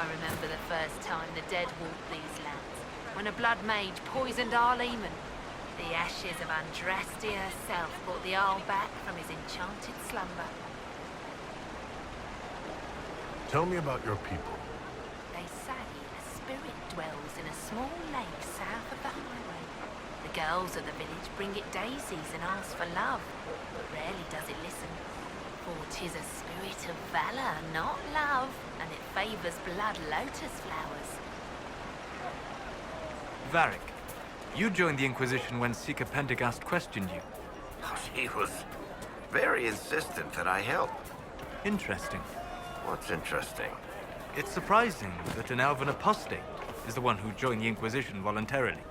I remember the first time the dead walked these lands, when a blood mage poisoned our leman. The ashes of Andraste herself brought the Arl back from his enchanted slumber. Tell me about your people. They say a spirit dwells in a small lake south of the highway. The girls of the village bring it daisies and ask for love, but rarely does it listen. For 'tis a spirit of valor, not love, and it favors blood lotus flowers. Varric, you joined the Inquisition when Seeker Pendergast questioned you. Oh, she was very insistent that I help. Interesting. What's interesting? It's surprising that an elven apostate is the one who joined the Inquisition voluntarily.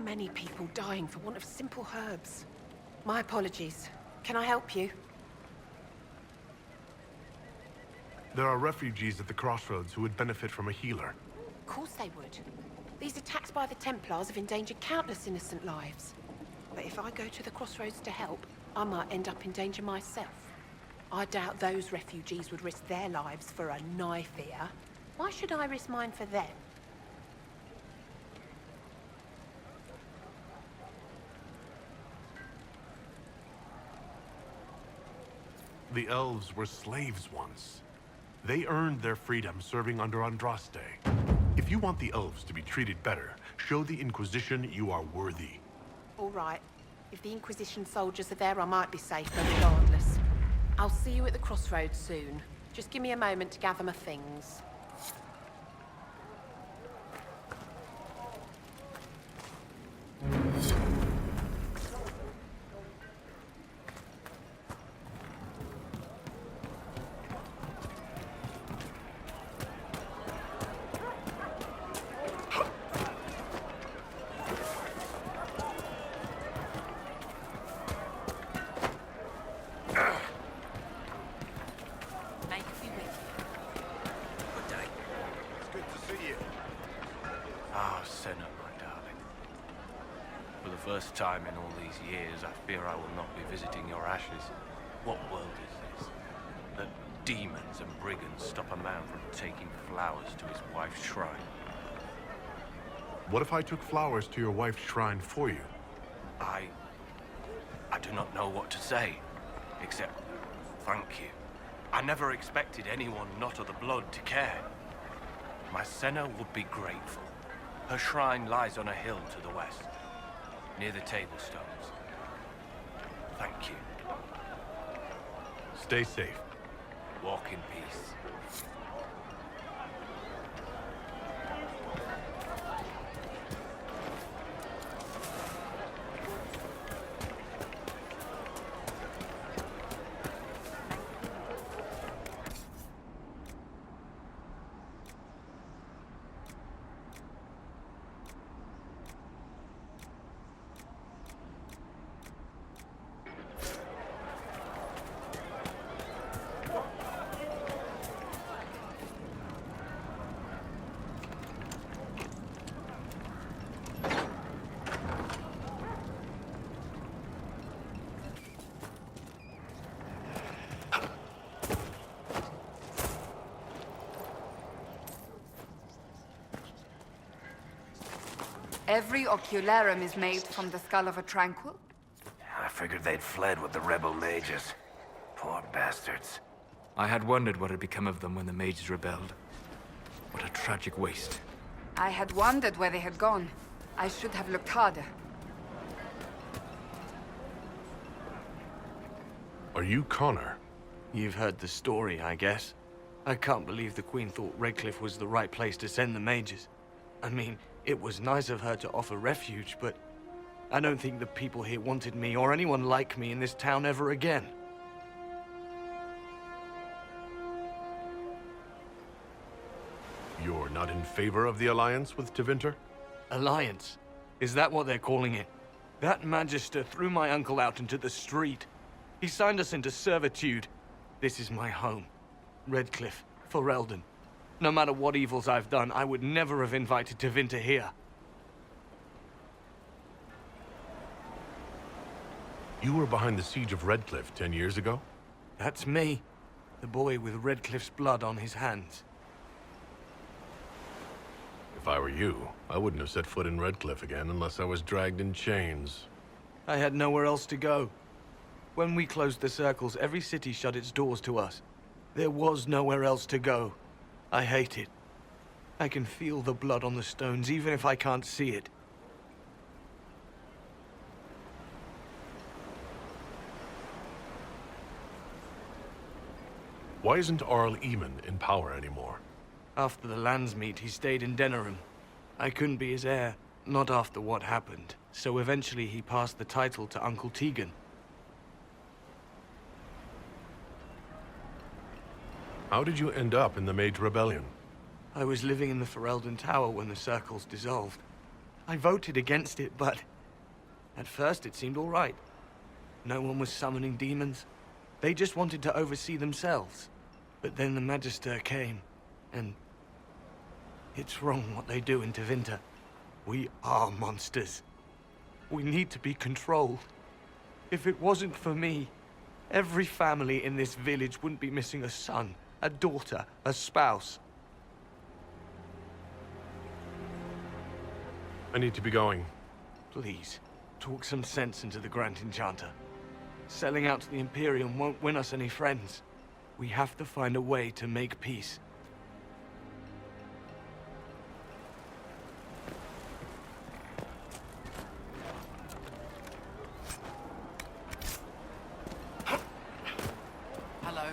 Many people dying for want of simple herbs. My apologies. Can I help you? There are refugees at the crossroads who would benefit from a healer. Of course they would. These attacks by the Templars have endangered countless innocent lives. But if I go to the crossroads to help, I might end up in danger myself. I doubt those refugees would risk their lives for a knife here. Why should I risk mine for them? The elves were slaves once. They earned their freedom serving under Andraste. If you want the elves to be treated better, show the Inquisition you are worthy. All right. If the Inquisition soldiers are there, I might be safer regardless. I'll see you at the crossroads soon. Just give me a moment to gather my things. First time in all these years, I fear I will not be visiting your ashes. What world is this? That demons and brigands stop a man from taking flowers to his wife's shrine. What if I took flowers to your wife's shrine for you? I do not know what to say, except thank you. I never expected anyone not of the blood to care. My Senna would be grateful. Her shrine lies on a hill to the west, near the tablstones. Thank you. Stay safe. Walk in peace. Every ocularum is made from the skull of a tranquil? I figured they'd fled with the rebel mages. Poor bastards. I had wondered what had become of them when the mages rebelled. What a tragic waste. I had wondered where they had gone. I should have looked harder. Are you Connor? You've heard the story, I guess. I can't believe the Queen thought Redcliffe was the right place to send the mages. I mean, it was nice of her to offer refuge, but I don't think the people here wanted me or anyone like me in this town ever again. You're not in favor of the alliance with Tevinter? Alliance? Is that what they're calling it? That Magister threw my uncle out into the street. He signed us into servitude. This is my home. Redcliffe, Ferelden. No matter what evils I've done, I would never have invited Tevinter here. You were behind the siege of Redcliffe 10 years ago? That's me. The boy with Redcliffe's blood on his hands. If I were you, I wouldn't have set foot in Redcliffe again unless I was dragged in chains. I had nowhere else to go. When we closed the circles, every city shut its doors to us. There was nowhere else to go. I hate it. I can feel the blood on the stones, even if I can't see it. Why isn't Arl Eamon in power anymore? After the Landsmeet, he stayed in Denerim. I couldn't be his heir, not after what happened. So eventually he passed the title to Uncle Tegan. How did you end up in the Mage Rebellion? I was living in the Ferelden Tower when the circles dissolved. I voted against it, but at first it seemed all right. No one was summoning demons. They just wanted to oversee themselves. But then the Magister came, and it's wrong what they do in Tevinter. We are monsters. We need to be controlled. If it wasn't for me, every family in this village wouldn't be missing a son, a daughter, a spouse. I need to be going. Please, talk some sense into the Grand Enchanter. Selling out to the Imperium won't win us any friends. We have to find a way to make peace. Hello.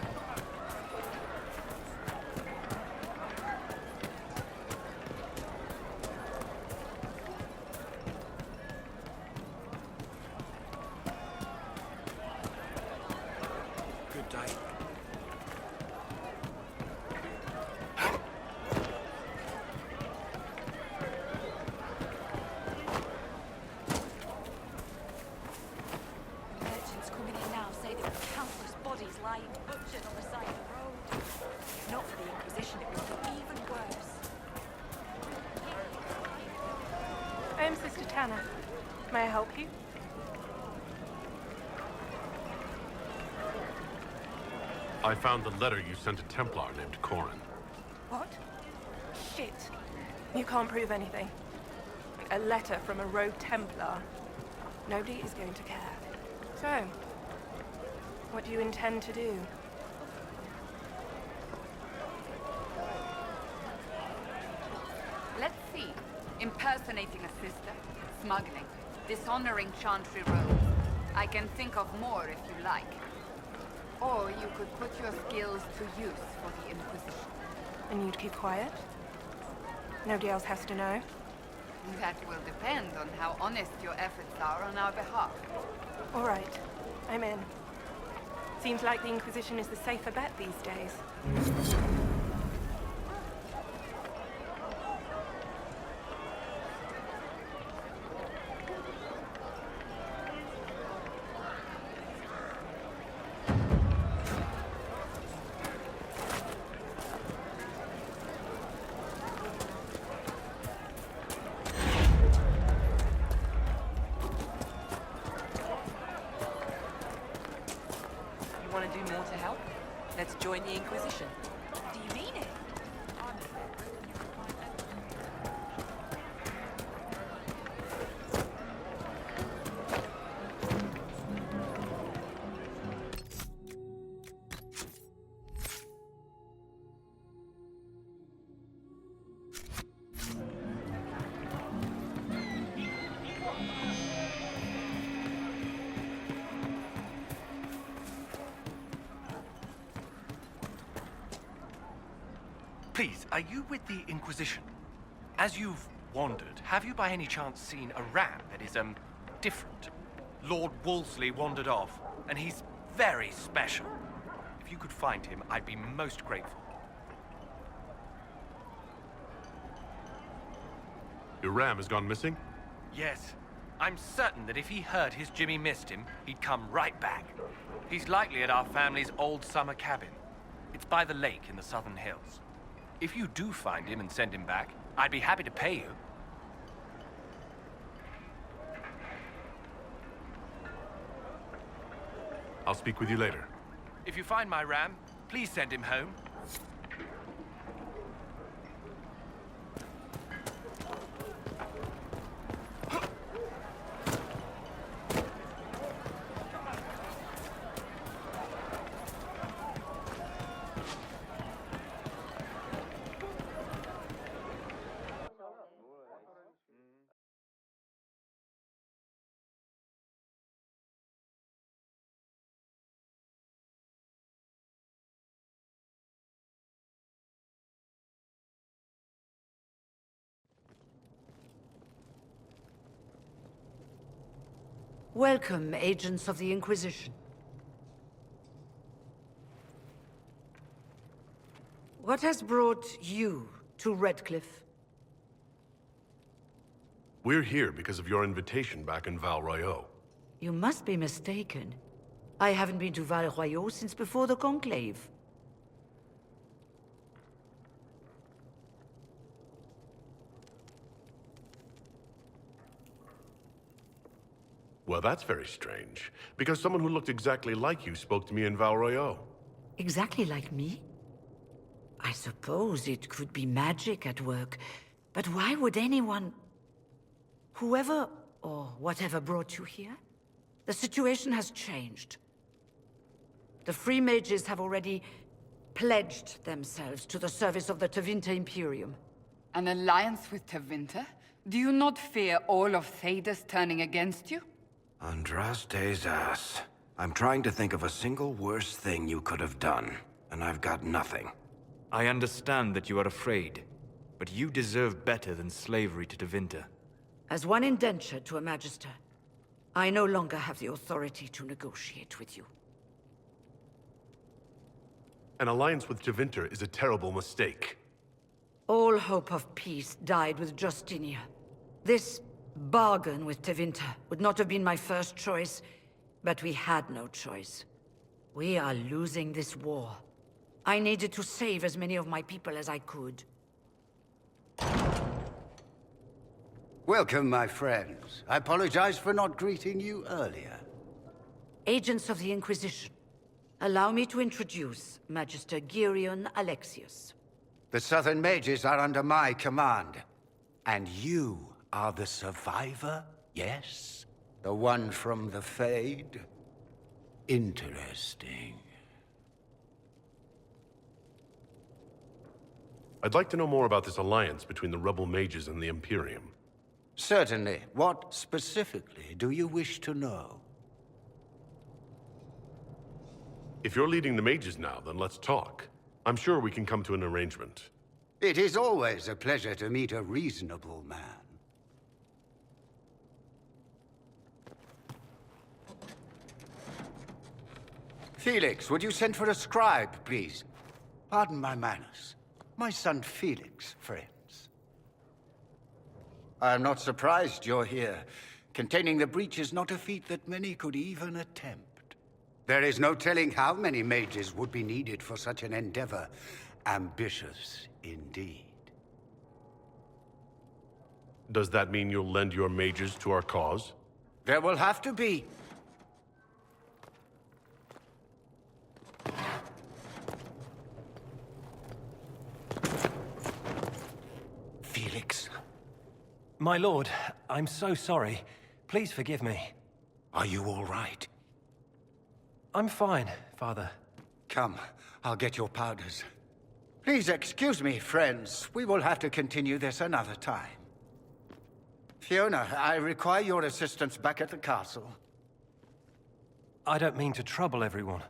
Good day. Merchants coming in now say there were countless bodies lying butchered on the side of the road. If not for the Inquisition, it would be even worse. I am Sister Tanner. May I help you? I found the letter you sent a Templar named Corin. What? Shit. You can't prove anything. A letter from a rogue Templar. Nobody is going to care. So, what do you intend to do? Let's see. Impersonating a sister, smuggling, dishonoring Chantry robes. I can think of more if you like. Or you could put your skills to use for the Inquisition. And you'd keep quiet? Nobody else has to know? That will depend on how honest your efforts are on our behalf. All right. I'm in. Seems like the Inquisition is the safer bet these days. Want to do more to help? Let's join the Inquisition. Do you mean it? Please, are you with the Inquisition? As you've wandered, have you by any chance seen a rat that is, different? Lord Wolseley wandered off, and he's very special. If you could find him, I'd be most grateful. Your ram has gone missing? Yes. I'm certain that if he heard his Jimmy missed him, he'd come right back. He's likely at our family's old summer cabin. It's by the lake in the southern hills. If you do find him and send him back, I'd be happy to pay you. I'll speak with you later. If you find my ram, please send him home. Welcome, agents of the Inquisition. What has brought you to Redcliffe? We're here because of your invitation back in Val Royeaux. You must be mistaken. I haven't been to Val Royeaux since before the Conclave. Well, that's very strange, because someone who looked exactly like you spoke to me in Val Royeaux. Exactly like me? I suppose it could be magic at work, but why would anyone... Whoever or whatever brought you here? The situation has changed. The Free Mages have already pledged themselves to the service of the Tevinter Imperium. An alliance with Tevinter? Do you not fear all of Thedas turning against you? Andraste's ass. I'm trying to think of a single worse thing you could have done, and I've got nothing. I understand that you are afraid, but you deserve better than slavery to Tevinter. As one indentured to a Magister, I no longer have the authority to negotiate with you. An alliance with Tevinter is a terrible mistake. All hope of peace died with Justinia. This bargain with Tevinter would not have been my first choice, but we had no choice. We are losing this war. I needed to save as many of my people as I could. Welcome, my friends. I apologize for not greeting you earlier. Agents of the Inquisition, allow me to introduce Magister Girion Alexius. The Southern Mages are under my command. And you are the survivor, yes? The one from the Fade? Interesting. I'd like to know more about this alliance between the rebel mages and the Imperium. Certainly. What specifically do you wish to know? If you're leading the mages now, then let's talk. I'm sure we can come to an arrangement. It is always a pleasure to meet a reasonable man. Felix, would you send for a scribe, please? Pardon my manners. My son Felix, friends. I am not surprised you're here. Containing the breach is not a feat that many could even attempt. There is no telling how many mages would be needed for such an endeavor. Ambitious, indeed. Does that mean you'll lend your mages to our cause? There will have to be. Felix. My lord, I'm so sorry. Please forgive me. Are you all right? I'm fine, Father. Come, I'll get your powders. Please excuse me, friends. We will have to continue this another time. Fiona, I require your assistance back at the castle. I don't mean to trouble everyone.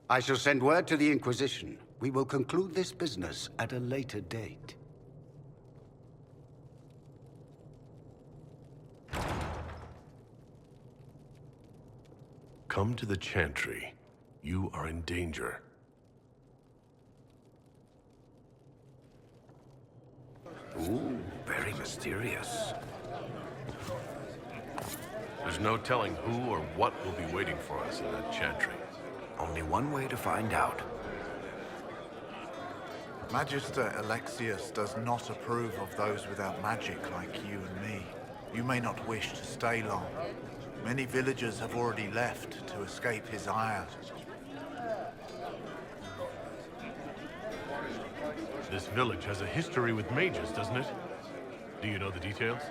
I shall send word to the Inquisition. We will conclude this business at a later date. Come to the Chantry. You are in danger. Ooh, very mysterious. There's no telling who or what will be waiting for us in that chantry. Only one way to find out. Magister Alexius does not approve of those without magic like you and me. You may not wish to stay long. Many villagers have already left to escape his ire. This village has a history with mages, doesn't it? Do you know the details?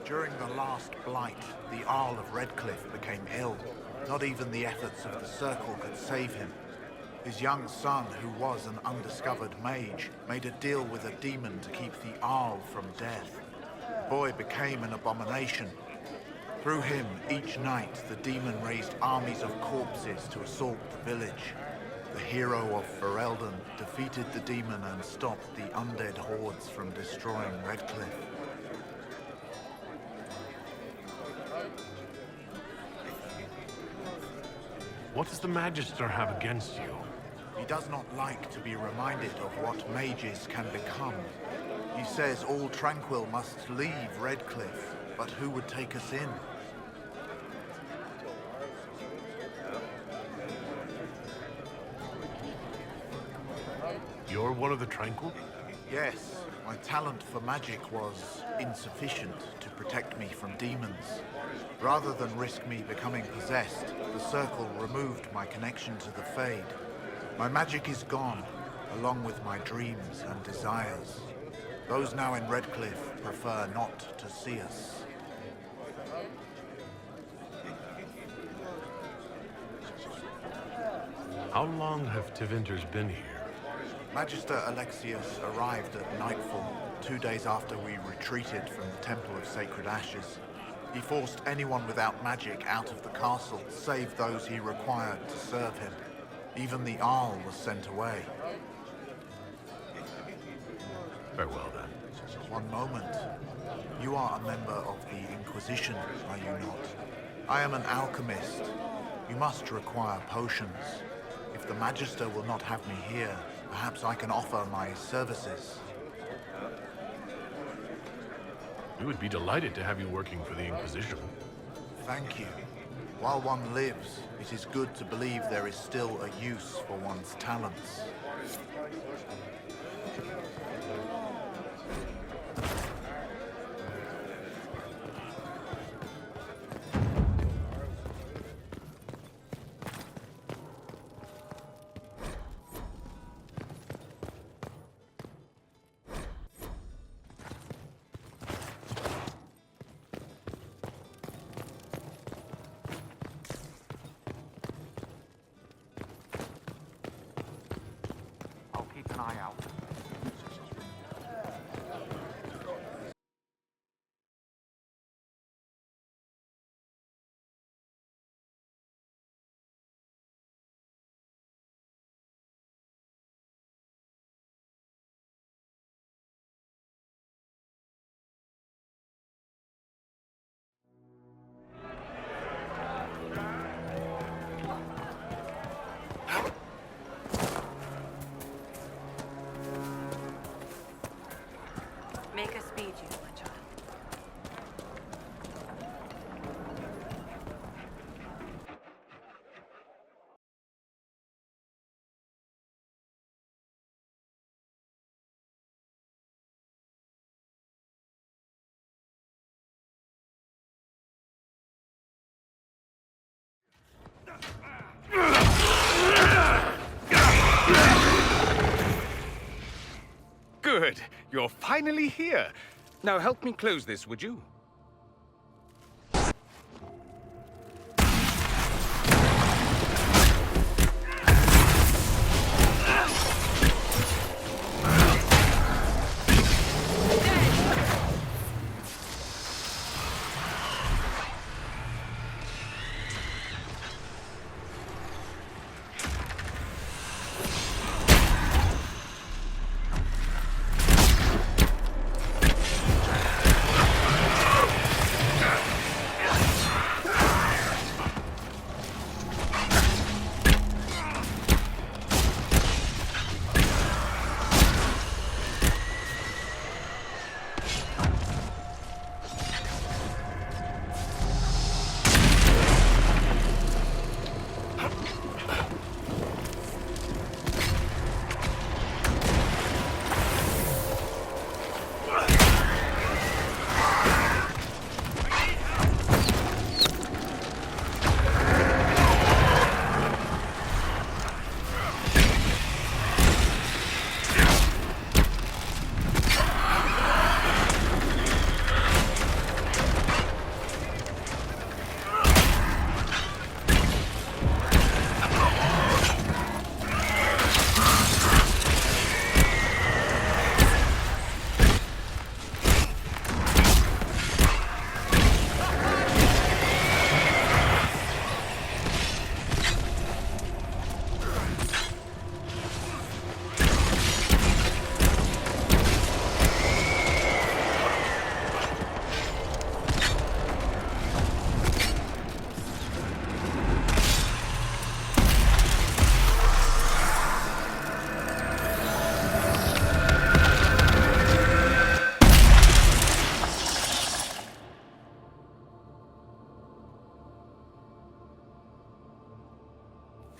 During the last blight, the Arl of Redcliffe became ill. Not even the efforts of the Circle could save him. His young son, who was an undiscovered mage, made a deal with a demon to keep the Arl from death. The boy became an abomination. Through him, each night, the demon raised armies of corpses to assault the village. The hero of Ferelden defeated the demon and stopped the undead hordes from destroying Redcliffe. What does the Magister have against you? He does not like to be reminded of what mages can become. He says all Tranquil must leave Redcliffe, but who would take us in? You're one of the Tranquil? Yes, my talent for magic was insufficient to protect me from demons. Rather than risk me becoming possessed, the Circle removed my connection to the Fade. My magic is gone, along with my dreams and desires. Those now in Redcliffe prefer not to see us. How long have Tivinters been here? Magister Alexius arrived at nightfall, 2 days after we retreated from the Temple of Sacred Ashes. He forced anyone without magic out of the castle, save those he required to serve him. Even the Arl was sent away. Farewell, then. One moment. You are a member of the Inquisition, are you not? I am an alchemist. You must require potions. If the Magister will not have me here, perhaps I can offer my services. We would be delighted to have you working for the Inquisition. Thank you. While one lives, it is good to believe there is still a use for one's talents. Make us speed you, my child. Good. You're finally here. Now help me close this, would you?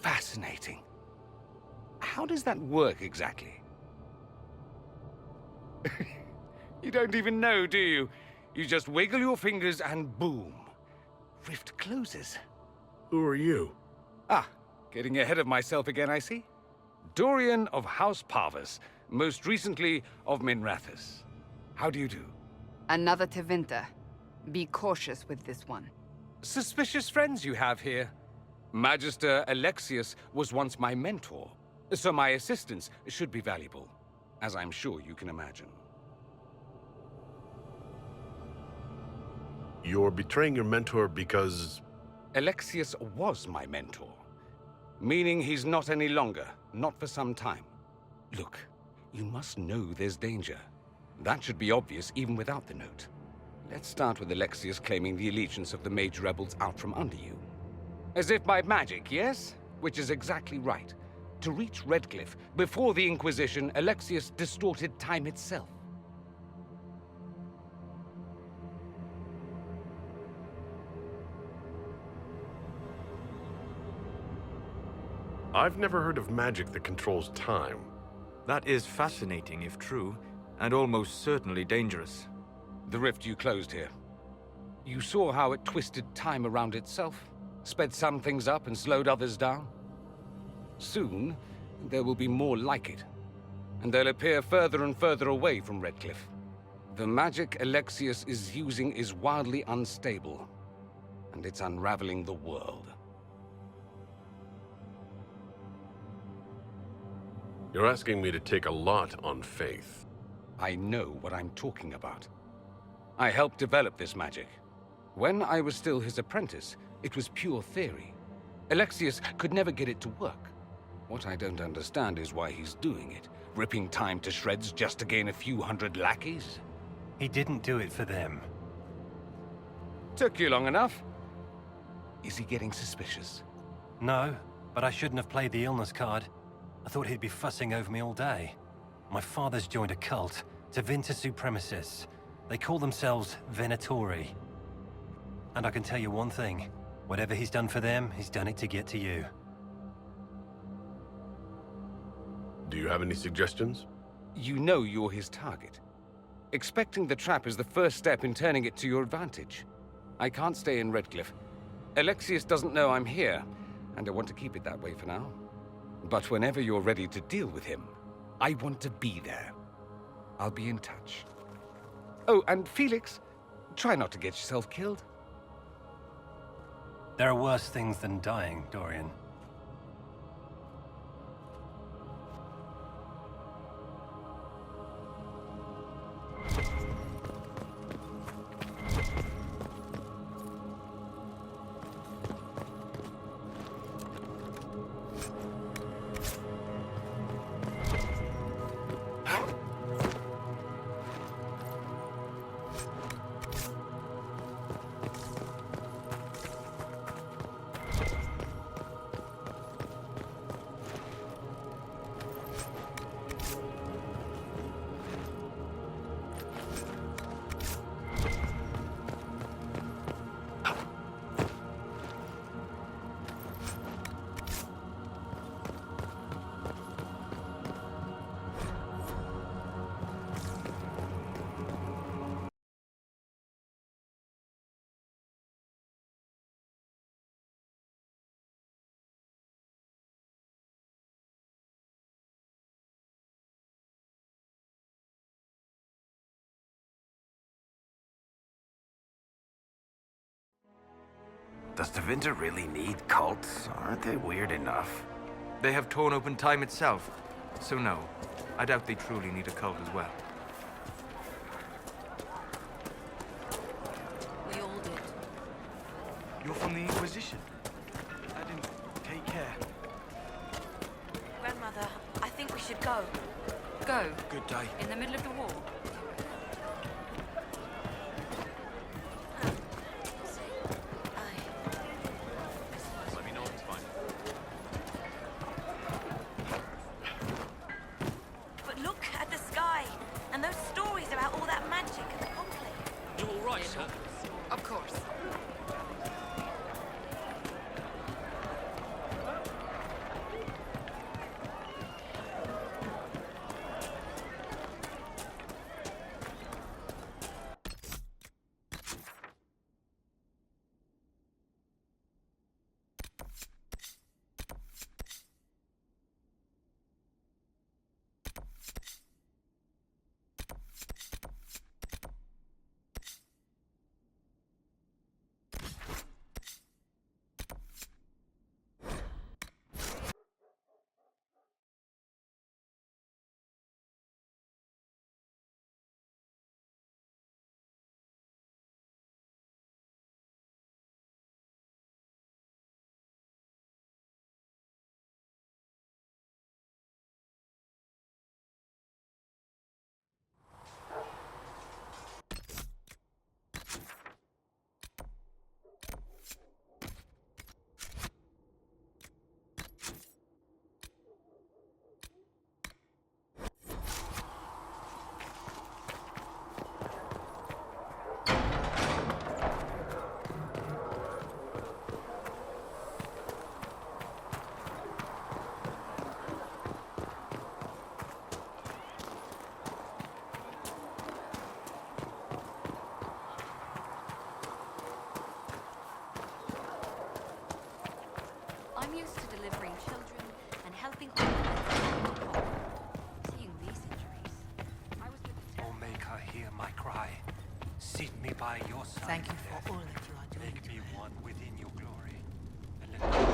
Fascinating. How does that work exactly? You don't even know, do you? You just wiggle your fingers and boom. Rift closes. Who are you? Ah, getting ahead of myself again, I see. Dorian of House Parvus, most recently of Minrathous. How do you do? Another Tevinter. Be cautious with this one. Suspicious friends you have here. Magister Alexius was once my mentor, so my assistance should be valuable, as I'm sure you can imagine. You're betraying your mentor because... Alexius was my mentor, meaning he's not any longer, not for some time. Look, you must know there's danger. That should be obvious even without the note. Let's start with Alexius claiming the allegiance of the mage rebels out from under you. As if by magic, yes? Which is exactly right. To reach Redcliffe, before the Inquisition, Alexius distorted time itself. I've never heard of magic that controls time. That is fascinating if true, and almost certainly dangerous. The rift you closed here. You saw how it twisted time around itself, sped some things up and slowed others down. Soon, there will be more like it, and they'll appear further and further away from Redcliffe. The magic Alexius is using is wildly unstable, and it's unraveling the world. You're asking me to take a lot on faith. I know what I'm talking about. I helped develop this magic. When I was still his apprentice, it was pure theory. Alexius could never get it to work. What I don't understand is why he's doing it, ripping time to shreds just to gain a few hundred lackeys. He didn't do it for them. Took you long enough. Is he getting suspicious? No, but I shouldn't have played the illness card. I thought he'd be fussing over me all day. My father's joined a cult, Tevinter Supremacists. They call themselves Venatori. And I can tell you one thing. Whatever he's done for them, he's done it to get to you. Do you have any suggestions? You know you're his target. Expecting the trap is the first step in turning it to your advantage. I can't stay in Redcliffe. Alexius doesn't know I'm here, and I want to keep it that way for now. But whenever you're ready to deal with him, I want to be there. I'll be in touch. Oh, and Felix, try not to get yourself killed. There are worse things than dying, Dorian. Does Tevinter really need cults? Aren't they weird enough? They have torn open time itself, so no. I doubt they truly need a cult as well. We all did. You're from the Inquisition. I didn't take care. Grandmother, I think we should go. Go. Good day. In the middle of the war. Let me know if it's fine. But look at the sky and those stories about all that magic and the conclave. You all right, sir? Of course. delivering children, and helping orphans. Seeing these injuries, I was with the Oh, make her hear my cry. Seat me by your side. Thank you death. for all that you are doing. Make me one within your glory. And let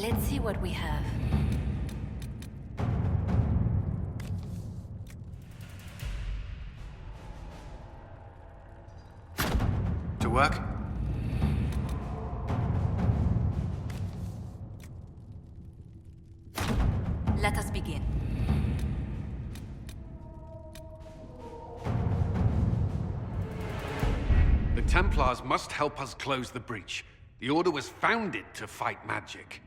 Let's see what we have. To work? Let us begin. The Templars must help us close the breach. The Order was founded to fight magic.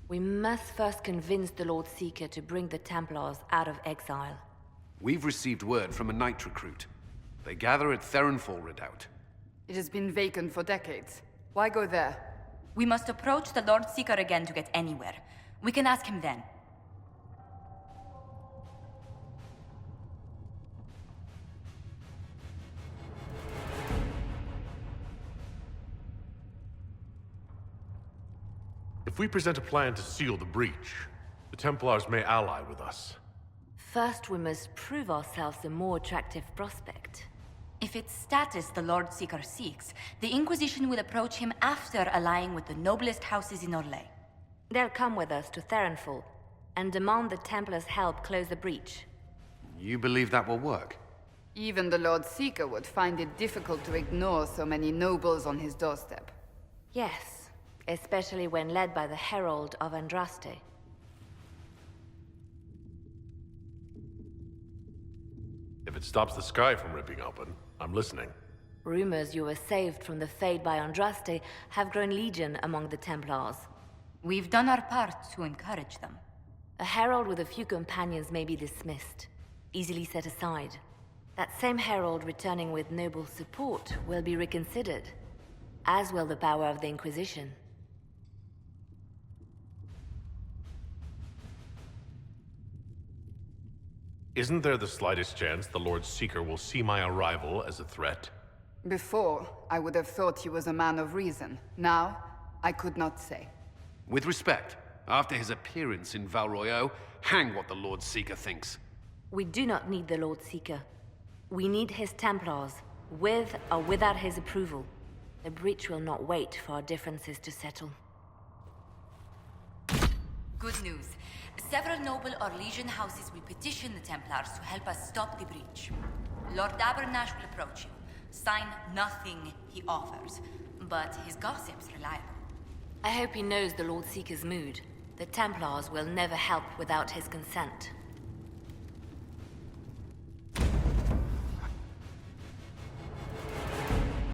We must first convince the Lord Seeker to bring the Templars out of exile. We've received word from a knight recruit. They gather at Theronfall Redoubt. It has been vacant for decades. Why go there? We must approach the Lord Seeker again to get anywhere. We can ask him then. If we present a plan to seal the breach, the Templars may ally with us. First, we must prove ourselves a more attractive prospect. If it's status the Lord Seeker seeks, the Inquisition will approach him after allying with the noblest houses in Orlais. They'll come with us to Theronfall and demand the Templars' help close the breach. You believe that will work? Even the Lord Seeker would find it difficult to ignore so many nobles on his doorstep. Yes, especially when led by the Herald of Andraste. If it stops the sky from ripping open, I'm listening. Rumors you were saved from the fate by Andraste have grown legion among the Templars. We've done our part to encourage them. A herald with a few companions may be dismissed, easily set aside. That same herald returning with noble support will be reconsidered, as will the power of the Inquisition. Isn't there the slightest chance the Lord Seeker will see my arrival as a threat? Before, I would have thought he was a man of reason. Now, I could not say. With respect, after his appearance in Val Royeaux, hang what the Lord Seeker thinks. We do not need the Lord Seeker. We need his Templars, with or without his approval. The breach will not wait for our differences to settle. Good news. Several noble Orlesian houses will petition the Templars to help us stop the breach. Lord Abernash will approach you. Sign nothing he offers, but his gossip's reliable. I hope he knows the Lord Seeker's mood. The Templars will never help without his consent.